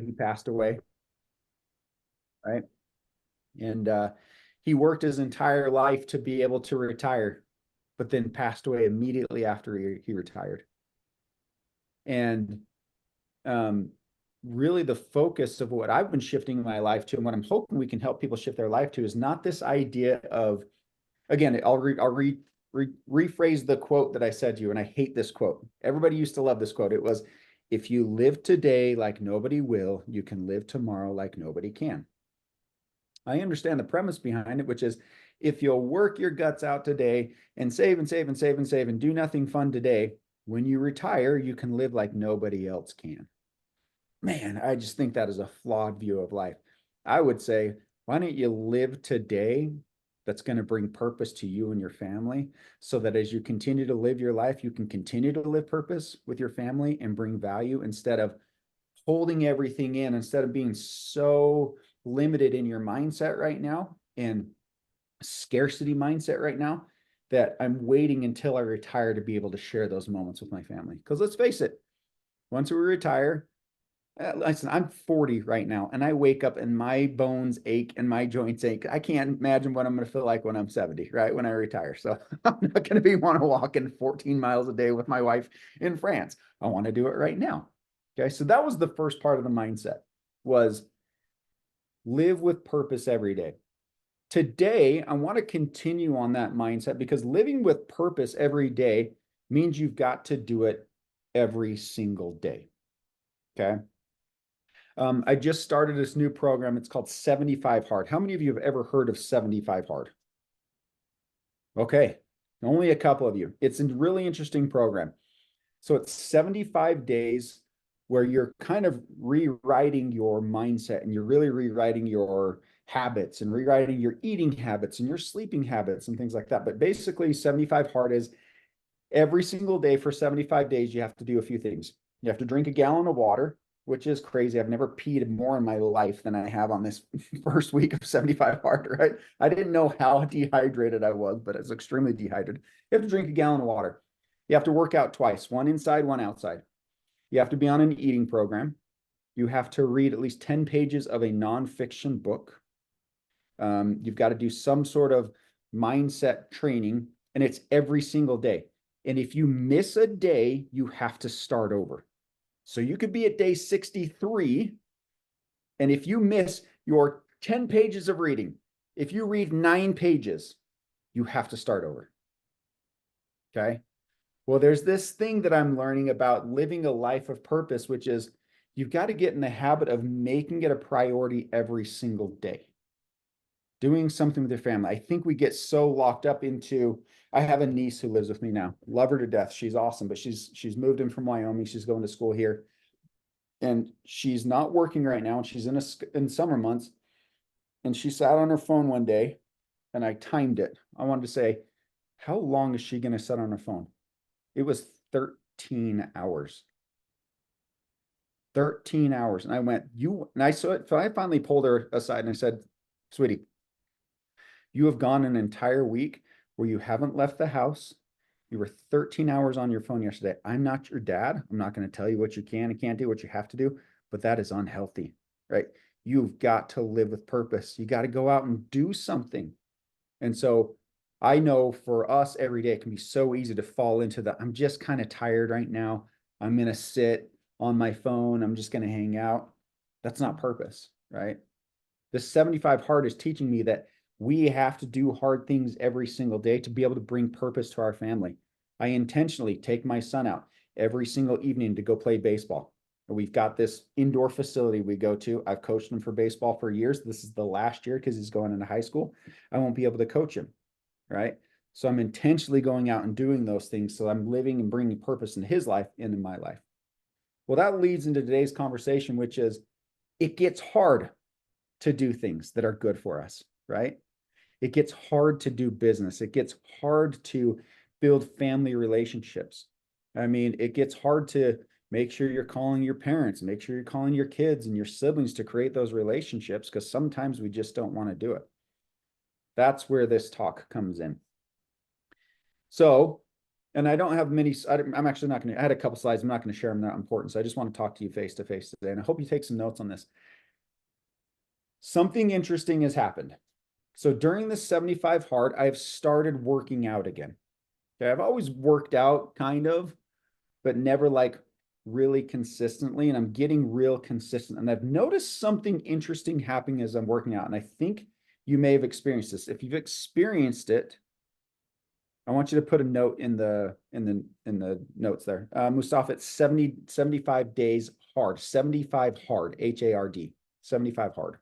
he passed away, right? And he worked his entire life to be able to retire, but then passed away immediately after he retired. And um, really the focus of what I've been shifting my life to, and what I'm hoping we can help people shift their life to, is not this idea of, again, I'll rephrase the quote that I said to you, and I hate this quote. Everybody used to love this quote. It was, if you live today like nobody will, you can live tomorrow like nobody can. I understand the premise behind it, which is if you'll work your guts out today and save and save and save and save and do nothing fun today, when you retire, you can live like nobody else can. Man, I just think that is a flawed view of life. I would say, why don't you live today that's going to bring purpose to you and your family, so that as you continue to live your life, you can continue to live purpose with your family and bring value, instead of holding everything in, instead of being so limited in your mindset right now and scarcity mindset right now, that I'm waiting until I retire to be able to share those moments with my family. Because let's face it, once we retire, listen, I'm 40 right now, and I wake up and my bones ache and my joints ache. I can't imagine what I'm going to feel like when I'm 70, right? When I retire. So I'm not going to be want to walk in 14 miles a day with my wife in France. I want to do it right now. Okay. So that was the first part of the mindset, was live with purpose every day. Today, I want to continue on that mindset, because living with purpose every day means you've got to do it every single day. Okay. I just started this new program. It's called 75 Hard. How many of you have ever heard of 75 Hard? Okay, only a couple of you. It's a really interesting program. So it's 75 days where you're kind of rewriting your mindset, and you're really rewriting your habits and rewriting your eating habits and your sleeping habits and things like that. But basically, 75 Hard is every single day for 75 days, you have to do a few things. You have to drink a gallon of water, which is crazy. I've never peed more in my life than I have on this first week of 75 Hard, right? I didn't know how dehydrated I was, but it's extremely dehydrated. You have to drink a gallon of water. You have to work out twice, one inside, one outside. You have to be on an eating program. You have to read at least 10 pages of a nonfiction book. You've got to do some sort of mindset training, and it's every single day. And if you miss a day, you have to start over. So you could be at day 63, and if you miss your 10 pages of reading, if you read 9 pages, you have to start over. Okay. Well, there's this thing that I'm learning about living a life of purpose, which is you've got to get in the habit of making it a priority every single day. Doing something with your family. I think we get so locked up into, I have a niece who lives with me now. Love her to death. She's awesome, but she's moved in from Wyoming. She's going to school here. And she's not working right now, and she's in summer months. And she sat on her phone one day, and I timed it. I wanted to say, how long is she going to sit on her phone? It was 13 hours. 13 hours. And I went, and I saw it. So I finally pulled her aside and I said, sweetie, you have gone an entire week where you haven't left the house. You were 13 hours on your phone yesterday. I'm not your dad. I'm not going to tell you what you can and can't do, what you have to do, but that is unhealthy, right? You've got to live with purpose. You got to go out and do something. And so I know for us every day, it can be so easy to fall into the, I'm just kind of tired right now. I'm going to sit on my phone. I'm just going to hang out. That's not purpose, right? This 75 Hard is teaching me that we have to do hard things every single day to be able to bring purpose to our family. I intentionally take my son out every single evening to go play baseball. We've got this indoor facility we go to. I've coached him for baseball for years. This is the last year because he's going into high school. I won't be able to coach him, right? So I'm intentionally going out and doing those things, so I'm living and bringing purpose in his life and in my life. Well, that leads into today's conversation, which is it gets hard to do things that are good for us, right? It gets hard to do business. It gets hard to build family relationships. I mean, it gets hard to make sure you're calling your parents, make sure you're calling your kids and your siblings to create those relationships, because sometimes we just don't want to do it. That's where this talk comes in. So and I don't have many, I'm actually not going to, I had a couple slides. I'm not going to share them. They're not important. So I just want to talk to you face to face today. And I hope you take some notes on this. Something interesting has happened. So during this 75 hard, I've started working out again. Okay. I've always worked out kind of, but never like really consistently. And I'm getting real consistent. And I've noticed something interesting happening as I'm working out. And I think you may have experienced this. If you've experienced it, I want you to put a note in the notes there. Mustafa, it's 75 days hard, 75 hard, H-A-R-D, 75 hard.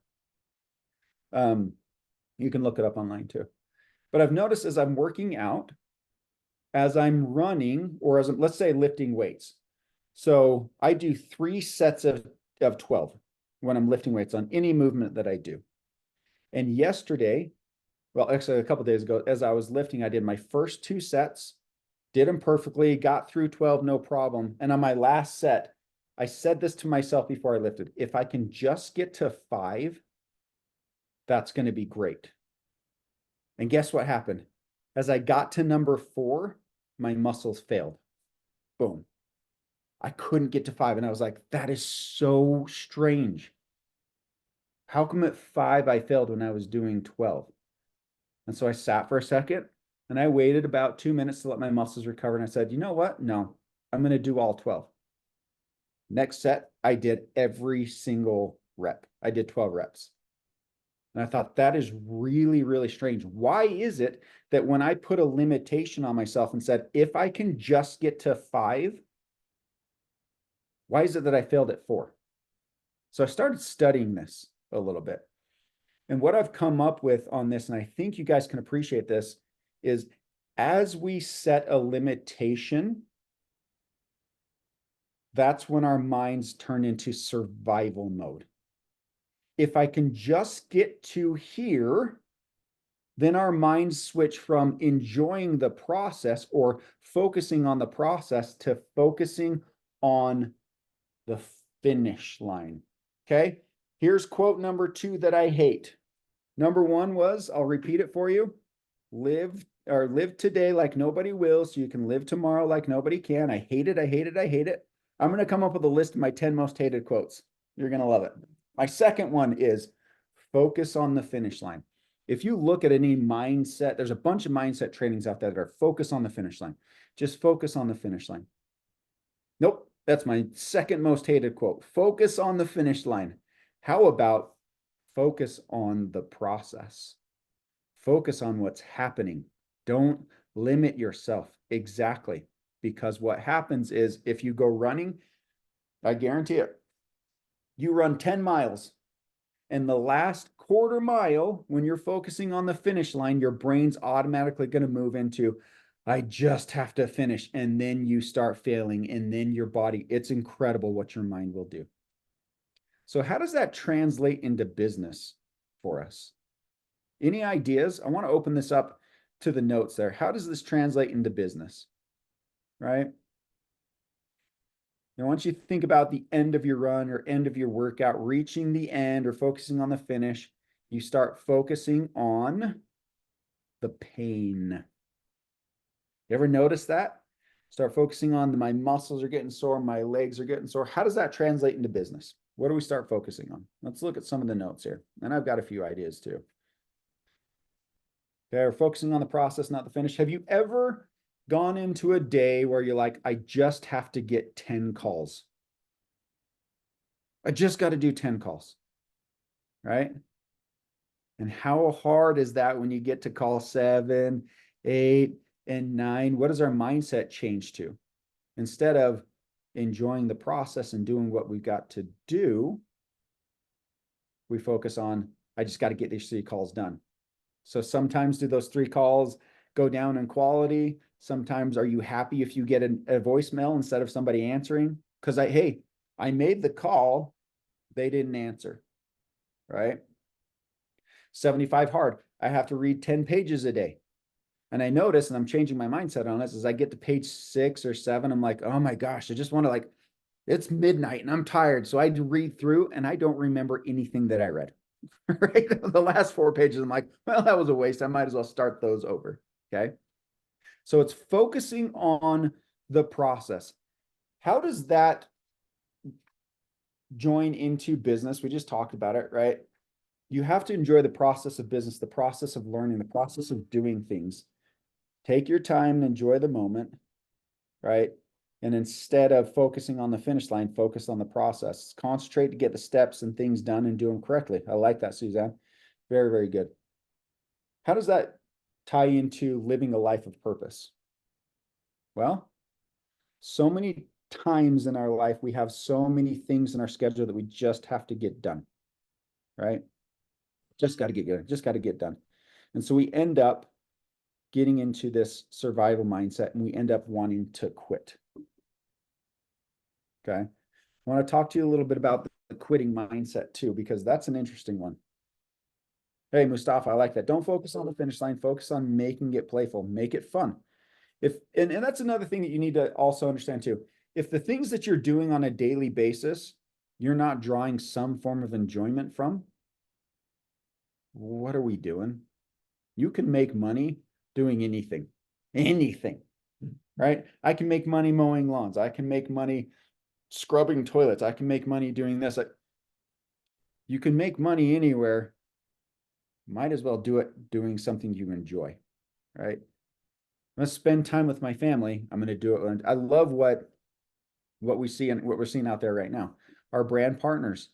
You can look it up online too. But I've noticed as I'm working out, as I'm running, or as I'm, let's say, lifting weights. So I do 3 sets of 12 when I'm lifting weights on any movement that I do. And yesterday, well, actually a couple of days ago, as I was lifting, I did my first 2 sets, did them perfectly, got through 12, no problem. And on my last set, I said this to myself before I lifted, if I can just get to 5, that's going to be great. And guess what happened? As I got to number 4, my muscles failed. Boom. I couldn't get to 5. And I was like, that is so strange. How come at 5 I failed when I was doing 12? And so I sat for a second and I waited about 2 minutes to let my muscles recover. And I said, you know what? No, I'm going to do all 12. Next set, I did every single rep. I did 12 reps. And I thought that is really, really strange. Why is it that when I put a limitation on myself and said, if I can just get to 5, why is it that I failed at 4? So I started studying this a little bit. And what I've come up with on this, and I think you guys can appreciate this, is as we set a limitation, that's when our minds turn into survival mode. If I can just get to here, then our minds switch from enjoying the process or focusing on the process to focusing on the finish line. Okay. Here's quote number 2 that I hate. Number 1 was, I'll repeat it for you. Live today like nobody will, so you can live tomorrow like nobody can. I hate it. I hate it. I hate it. I'm going to come up with a list of my 10 most hated quotes. You're going to love it. My second one is focus on the finish line. If you look at any mindset, there's a bunch of mindset trainings out there that are focus on the finish line. Just focus on the finish line. Nope. That's my second most hated quote. Focus on the finish line. How about focus on the process? Focus on what's happening. Don't limit yourself. Exactly. Because what happens is if you go running, I guarantee it, you run 10 miles and the last quarter mile, when you're focusing on the finish line, your brain's automatically going to move into, I just have to finish. And then you start failing. And then your body, it's incredible what your mind will do. So how does that translate into business for us? Any ideas? I want to open this up to the notes there. How does this translate into business? Right? Now, once you think about the end of your run or end of your workout, reaching the end or focusing on the finish, you start focusing on the pain. You ever notice that? Start focusing on my muscles are getting sore, my legs are getting sore. How does that translate into business? What do we start focusing on? Let's look at some of the notes here. And I've got a few ideas too. Okay, we're focusing on the process, not the finish. Have you ever gone into a day where you're like, I just have to get 10 calls? I just got to do 10 calls, right? And how hard is that when you get to call 7, 8, and 9? What does our mindset change to? Instead of enjoying the process and doing what we've got to do, we focus on, I just got to get these 3 calls done. So sometimes do those 3 calls go down in quality? Sometimes are you happy if you get a voicemail instead of somebody answering? Because I made the call, they didn't answer, right? 75 hard. I have to read 10 pages a day. And I notice, and I'm changing my mindset on this, as I get to page 6 or 7, I'm like, oh my gosh, I just want to it's midnight and I'm tired. So I read through and I don't remember anything that I read. Right? The last 4 pages, I'm like, well, that was a waste. I might as well start those over. Okay. So it's focusing on the process. How does that join into business? We just talked about it, right? You have to enjoy the process of business, the process of learning, the process of doing things. Take your time and enjoy the moment, right? And instead of focusing on the finish line, focus on the process. Concentrate to get the steps and things done and do them correctly. I like that, Suzanne. Very, very good. How does that tie into living a life of purpose? Well, so many times in our life, we have so many things in our schedule that we just have to get done, right? Just got to get good, just got to get done. And so we end up getting into this survival mindset and we end up wanting to quit. Okay. I want to talk to you a little bit about the quitting mindset too, because that's an interesting one. Hey, Mustafa, I like that. Don't focus on the finish line. Focus on making it playful, make it fun. And that's another thing that you need to also understand too. If the things that you're doing on a daily basis, you're not drawing some form of enjoyment from, what are we doing? You can make money doing anything, right? I can make money mowing lawns. I can make money scrubbing toilets. I can make money doing this. You can make money anywhere. Might as well do it doing something you enjoy, right? I'm going to spend time with my family. I'm going to do it. I love what we see and what we're seeing out there right now. Our brand partners,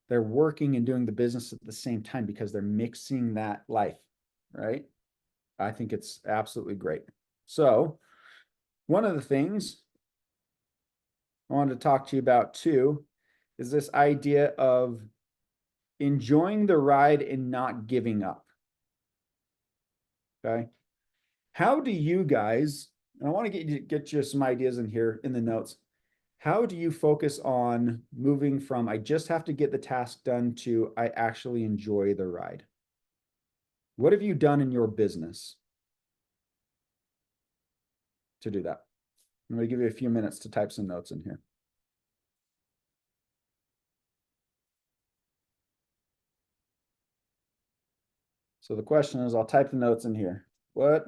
they're working and doing the business at the same time because they're mixing that life, right? I think it's absolutely great. So one of the things I wanted to talk to you about too is this idea of enjoying the ride and not giving up. Okay. How do you guys, and I want to get you some ideas in here in the notes. How do you focus on moving from I just have to get the task done to I actually enjoy the ride? What have you done in your business to do that? I'm going to give you a few minutes to type some notes in here. So the question is, I'll type the notes in here. What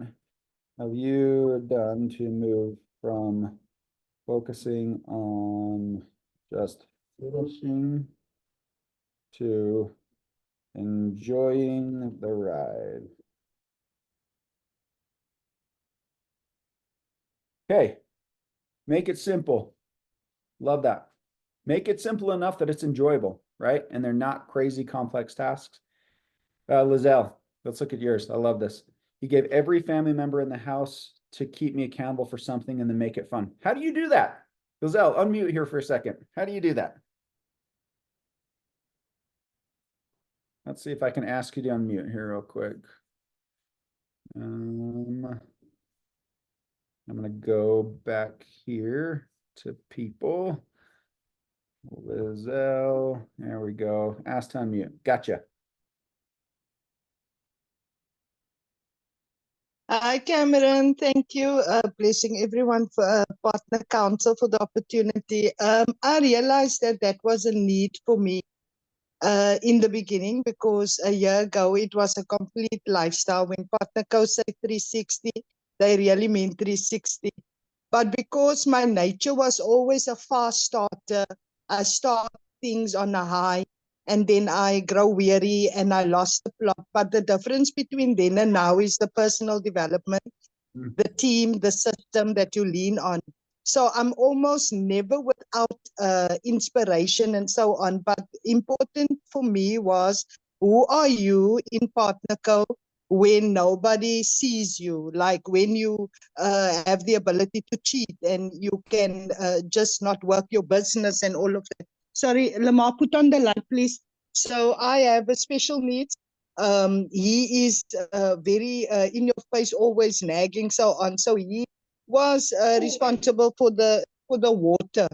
have you done to move from focusing on just finishing to enjoying the ride? Okay, make it simple. Love that. Make it simple enough that it's enjoyable, right? And they're not crazy complex tasks. Lizelle, let's look at yours. I love this. He gave every family member in the house to keep me accountable for something and then make it fun. How do you do that? Lizelle, unmute here for a second. How do you do that? Let's see if I can ask you to unmute here real quick. I'm going to go back here to people. Lizelle, there we go. Ask to unmute. Gotcha. Hi, Cameron. Thank you. Blessing everyone for Partner Council for the opportunity. I realized that that was a need for me in the beginning because a year ago it was a complete lifestyle. When Partner Co say 360, they really mean 360. But because my nature was always a fast starter, I start things on a high and then I grow weary and I lost the plot. But the difference between then and now is the personal development, the team, the system that you lean on. So I'm almost never without inspiration and so on. But important for me was, who are you in Partner Co when nobody sees you? Like when you have the ability to cheat and you can just not work your business and all of that. Sorry, Lamar, put on the light, please. So I have a special needs. He is very in your face, always nagging, so on. So he was responsible for the water.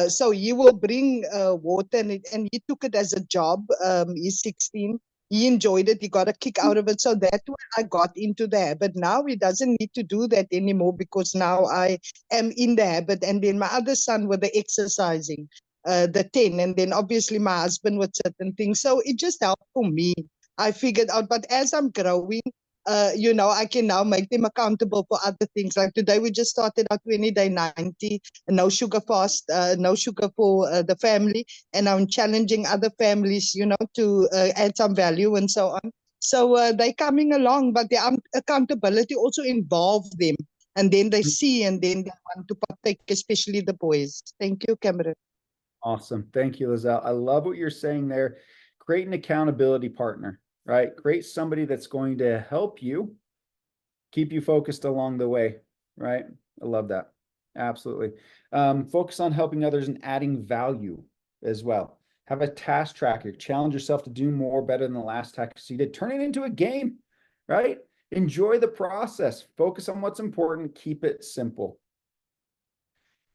So he will bring water and he took it as a job. He's 16. He enjoyed it. He got a kick out of it. So that's why I got into the habit. Now he doesn't need to do that anymore because now I am in the habit. And then my other son with the exercising, the 10. And then obviously my husband with certain things. So it just helped for me. I figured out, but as I'm growing, I can now make them accountable for other things. Like today, we just started our 20-day 90, no sugar fast, no sugar for the family. And I'm challenging other families, to add some value and so on. So they're coming along, but the accountability also involves them. And then they see and then they want to partake, especially the boys. Thank you, Cameron. Awesome. Thank you, Lizelle. I love what you're saying there. Create an accountability partner, right? Create somebody that's going to help you keep you focused along the way, right? I love that. Absolutely. Focus on helping others and adding value as well. Have a task tracker. Challenge yourself to do more better than the last task you did. Turn it into a game, right? Enjoy the process. Focus on what's important. Keep it simple.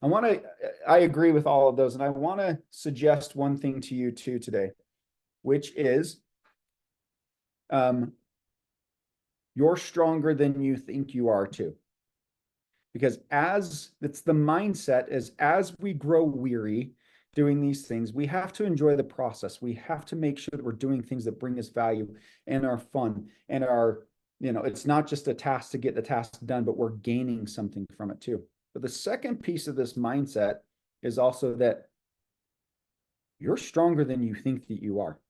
I agree with all of those, and I want to suggest one thing to you too today, which is you're stronger than you think you are too. Because it's the mindset as we grow weary doing these things, we have to enjoy the process. We have to make sure that we're doing things that bring us value and are fun and it's not just a task to get the task done, but we're gaining something from it too. But the second piece of this mindset is also that you're stronger than you think that you are.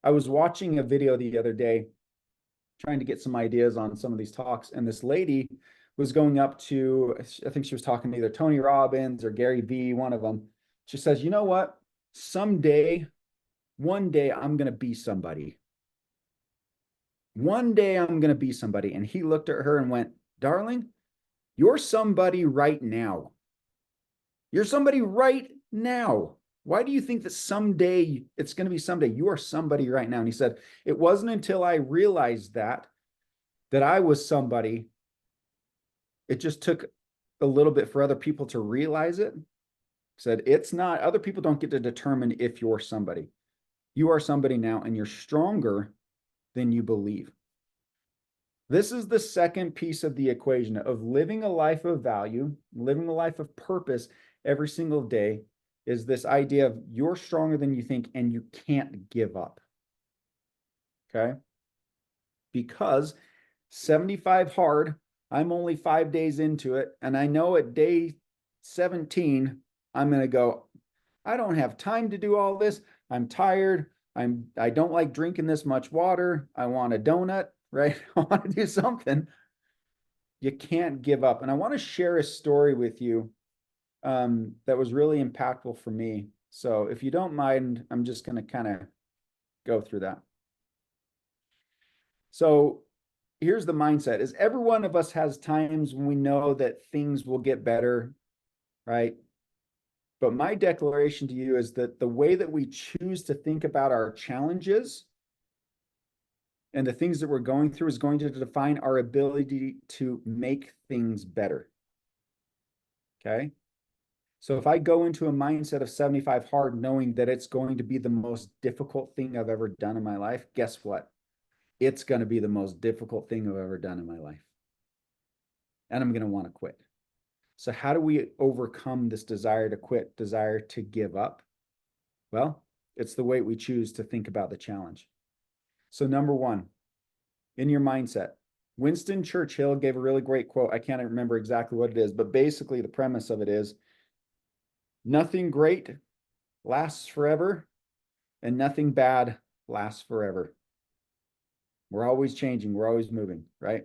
I was watching a video the other day trying to get some ideas on some of these talks, and this lady was going up to, I think she was talking to either Tony Robbins or Gary Vee, one of them. She says, you know what? One day I'm going to be somebody. One day I'm going to be somebody. And he looked at her and went, darling, you're somebody right now. You're somebody right now. Why do you think that someday it's going to be someday? You are somebody right now. And he said, it wasn't until I realized that I was somebody. It just took a little bit for other people to realize it. He said, it's not, other people don't get to determine if you're somebody. You are somebody now, and you're stronger than you believe. This is the second piece of the equation of living a life of value, living a life of purpose every single day, is this idea of you're stronger than you think and you can't give up. Okay? Because 75 hard, I'm only 5 days into it, and I know at day 17, I'm going to go, I don't have time to do all this. I'm tired. I don't like drinking this much water. I want a donut, right? I want to do something. You can't give up. And I want to share a story with you that was really impactful for me. So if you don't mind, I'm just going to kind of go through that. So here's the mindset is every one of us has times when we know that things will get better, right? But my declaration to you is that the way that we choose to think about our challenges and the things that we're going through is going to define our ability to make things better. Okay? So if I go into a mindset of 75 hard, knowing that it's going to be the most difficult thing I've ever done in my life, guess what? It's going to be the most difficult thing I've ever done in my life. And I'm going to want to quit. So how do we overcome this desire to quit, desire to give up? Well, it's the way we choose to think about the challenge. So number one, in your mindset, Winston Churchill gave a really great quote. I can't remember exactly what it is, but basically the premise of it is nothing great lasts forever and nothing bad lasts forever. We're always changing. We're always moving, right?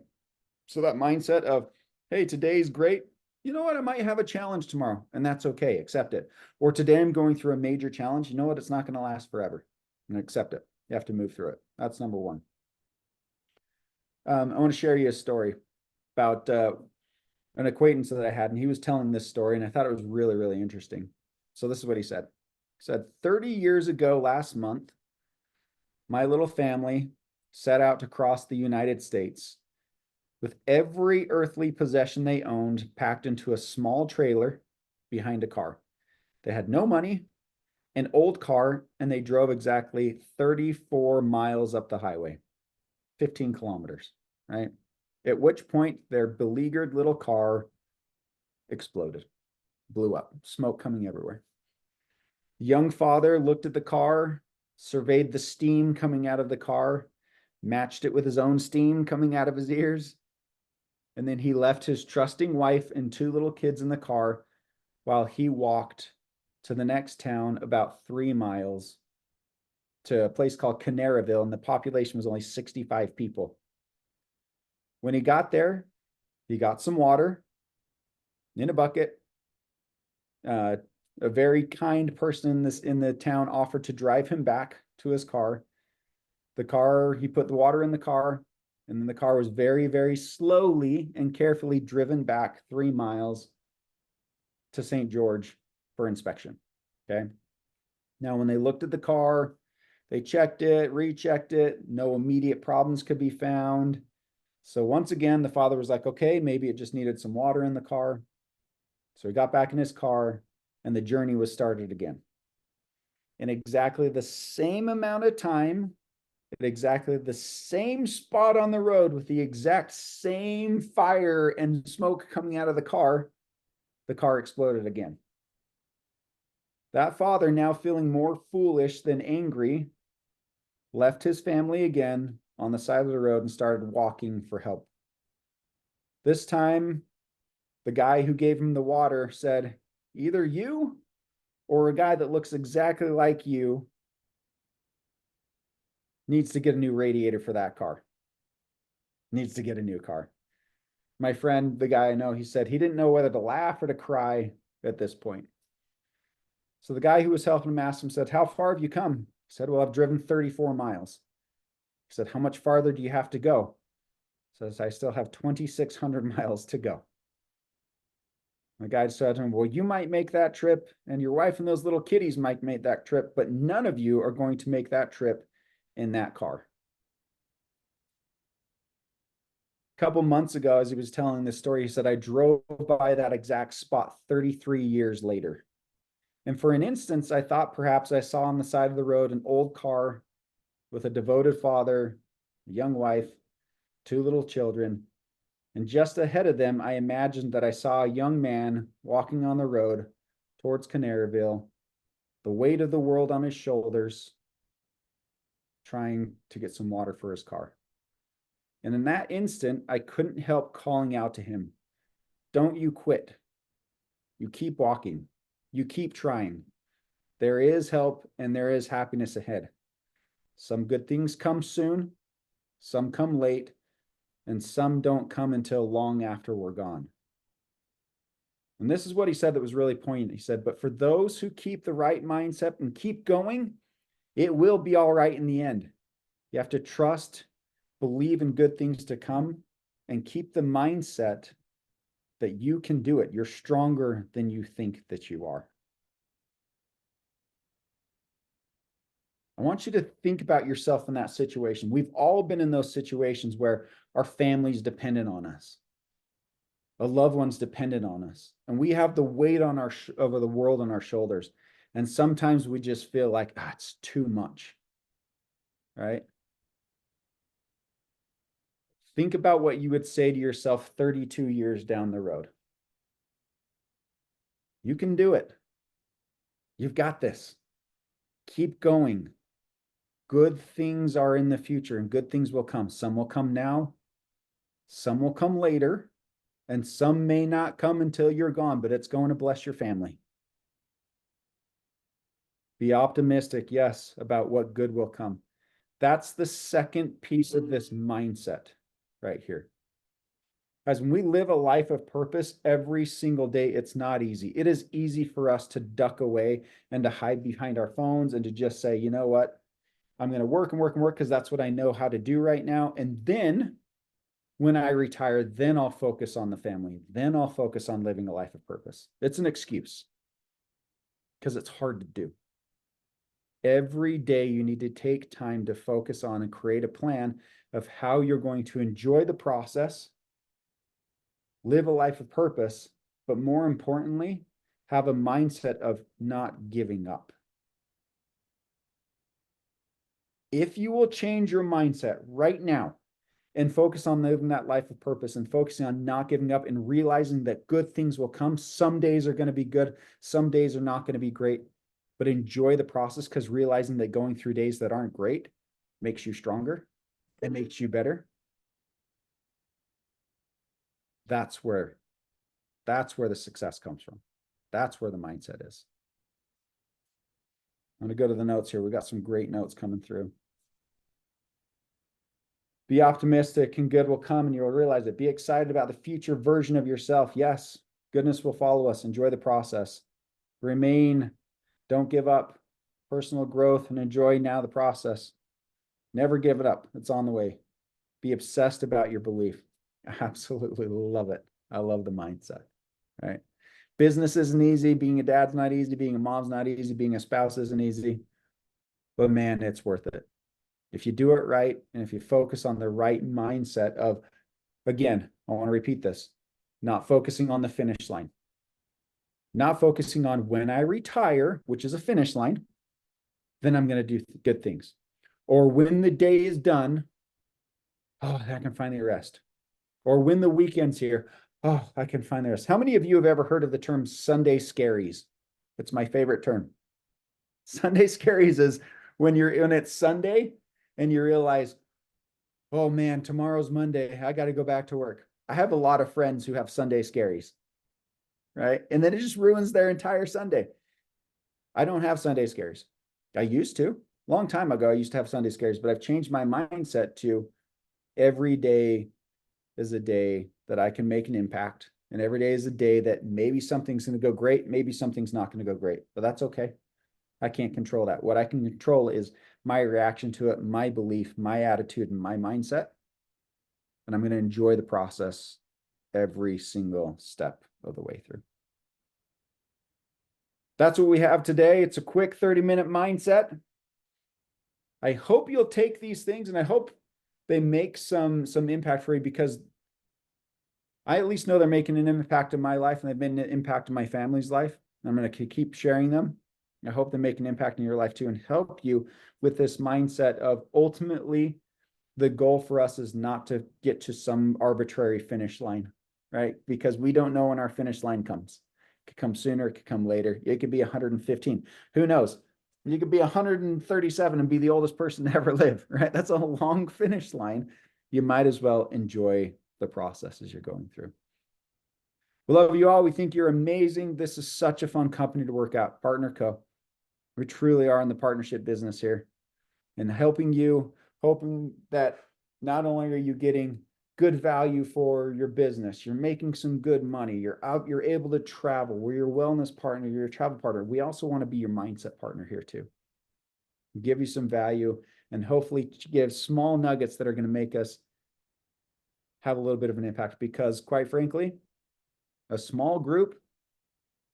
So that mindset of, hey, today's great. You know what? I might have a challenge tomorrow, and that's okay. Accept it. Or today I'm going through a major challenge. You know what? It's not going to last forever. And accept it. You have to move through it. That's number one. I want to share you a story about an acquaintance that I had, and he was telling this story, and I thought it was really, really interesting. So this is what he said. He said, 30 years ago last month, my little family set out to cross the United States with every earthly possession they owned packed into a small trailer behind a car. They had no money, an old car, and they drove exactly 34 miles up the highway, 15 kilometers, right? At which point their beleaguered little car exploded, blew up, smoke coming everywhere. The young father looked at the car, surveyed the steam coming out of the car, matched it with his own steam coming out of his ears. And then he left his trusting wife and two little kids in the car while he walked to the next town about 3 miles to a place called Canaryville, and the population was only 65 people. When he got there, he got some water in a bucket. A very kind person in the town offered to drive him back to his car. He put the water in the car, and then the car was very, very slowly and carefully driven back 3 miles to St. George for inspection. Okay. Now, when they looked at the car, they checked it, rechecked it, no immediate problems could be found. So once again, the father was like, okay, maybe it just needed some water in the car. So he got back in his car and the journey was started again. In exactly the same amount of time, at exactly the same spot on the road with the exact same fire and smoke coming out of the car exploded again. That father, now feeling more foolish than angry, left his family again on the side of the road and started walking for help. This time, the guy who gave him the water said, either you or a guy that looks exactly like you needs to get a new radiator for that car. Needs to get a new car. My friend, the guy I know, he said he didn't know whether to laugh or to cry at this point. So the guy who was helping him asked him, said, how far have you come? He said, well, I've driven 34 miles. He said, how much farther do you have to go? He says, I still have 2,600 miles to go. My guide said to him, well, you might make that trip, and your wife and those little kitties might make that trip, but none of you are going to make that trip in that car. A couple months ago, as he was telling this story, he said, I drove by that exact spot 33 years later. And for an instant, I thought perhaps I saw on the side of the road an old car with a devoted father, a young wife, two little children. And just ahead of them, I imagined that I saw a young man walking on the road towards Canaryville, the weight of the world on his shoulders, trying to get some water for his car. And in that instant, I couldn't help calling out to him, don't you quit. You keep walking. You keep trying. There is help and there is happiness ahead. Some good things come soon, some come late, and some don't come until long after we're gone. And this is what he said that was really poignant. He said, but for those who keep the right mindset and keep going, it will be all right in the end. You have to trust, believe in good things to come, and keep the mindset that you can do it. You're stronger than you think that you are. I want you to think about yourself in that situation. We've all been in those situations where our family's dependent on us. A loved one's dependent on us. And we have the weight on over the world on our shoulders. And sometimes we just feel like, it's too much, right? Think about what you would say to yourself 32 years down the road. You can do it. You've got this. Keep going. Good things are in the future and good things will come. Some will come now, some will come later, and some may not come until you're gone, but it's going to bless your family. Be optimistic, yes, about what good will come. That's the second piece of this mindset right here. As when we live a life of purpose every single day, it's not easy. It is easy for us to duck away and to hide behind our phones and to just say, you know what? I'm going to work and work and work because that's what I know how to do right now. And then when I retire, then I'll focus on the family. Then I'll focus on living a life of purpose. It's an excuse because it's hard to do. Every day you need to take time to focus on and create a plan of how you're going to enjoy the process, live a life of purpose, but more importantly, have a mindset of not giving up. If you will change your mindset right now and focus on living that life of purpose and focusing on not giving up and realizing that good things will come, some days are going to be good, some days are not going to be great, but enjoy the process because realizing that going through days that aren't great makes you stronger. it makes you better. That's where the success comes from. That's where the mindset is. I'm going to go to the notes here. We got some great notes coming through. Be optimistic and good will come and you'll realize it. Be excited about the future version of yourself. Yes, goodness will follow us. Enjoy the process. Remain, don't give up. Personal growth and enjoy now the process. Never give it up. It's on the way. Be obsessed about your belief. I absolutely love it. I love the mindset, right? Business isn't easy. Being a dad's not easy. Being a mom's not easy. Being a spouse isn't easy. But man, it's worth it. If you do it right, and if you focus on the right mindset of, again, I want to repeat this, not focusing on the finish line, not focusing on when I retire, which is a finish line, then I'm going to do good things. Or when the day is done, oh, I can finally rest. Or when the weekend's here, oh, I can finally rest. How many of you have ever heard of the term Sunday scaries? It's my favorite term. Sunday scaries is when it's Sunday and you realize, oh man, tomorrow's Monday. I got to go back to work. I have a lot of friends who have Sunday scaries, right? And then it just ruins their entire Sunday. I don't have Sunday scaries. I used to. Long time ago, I used to have Sunday scaries, but I've changed my mindset to every day is a day that I can make an impact. And every day is a day that maybe something's going to go great. Maybe something's not going to go great, but that's okay. I can't control that. What I can control is my reaction to it, my belief, my attitude, and my mindset. And I'm going to enjoy the process every single step of the way through. That's what we have today. It's a quick 30-minute mindset. I hope you'll take these things and I hope they make some impact for you, because I at least know they're making an impact in my life and they've been an impact in my family's life. I'm going to keep sharing them. I hope they make an impact in your life too and help you with this mindset of ultimately the goal for us is not to get to some arbitrary finish line, right? Because we don't know when our finish line comes. It could come sooner, it could come later. It could be 115. Who knows? You could be 137 and be the oldest person to ever live, right? That's a long finish line. You might as well enjoy the process as you're going through. We love you all. We think you're amazing. This is such a fun company to work at, Partner Co. We truly are in the partnership business here and helping you, hoping that not only are you getting good value for your business, you're making some good money, you're out, you're able to travel, we're your wellness partner, you're your travel partner. We also want to be your mindset partner here too. Give you some value and hopefully give small nuggets that are going to make us have a little bit of an impact, because quite frankly, a small group,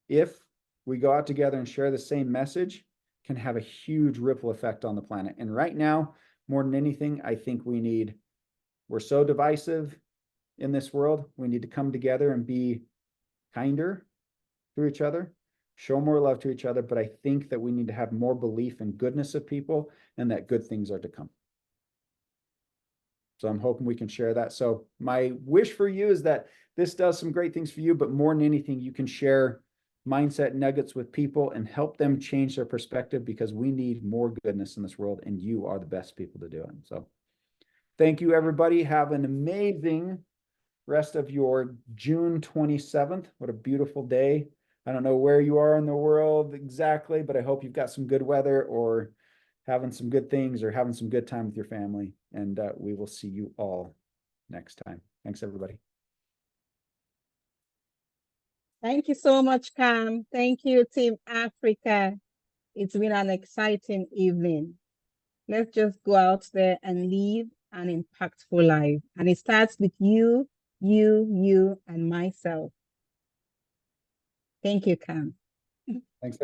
if we go out together and share the same message, can have a huge ripple effect on the planet. And right now, more than anything, I think we're so divisive in this world. We need to come together and be kinder to each other, show more love to each other. But I think that we need to have more belief in goodness of people and that good things are to come. So I'm hoping we can share that. So my wish for you is that this does some great things for you, but more than anything, you can share mindset nuggets with people and help them change their perspective, because we need more goodness in this world and you are the best people to do it. So thank you, everybody. Have an amazing rest of your June 27th. What a beautiful day. I don't know where you are in the world exactly, but I hope you've got some good weather or having some good things or having some good time with your family. And we will see you all next time. Thanks, everybody. Thank you so much, Cam. Thank you, Team Africa. It's been an exciting evening. Let's just go out there and live an impactful life. And it starts with you, and myself. Thank you, Cam. Thanks.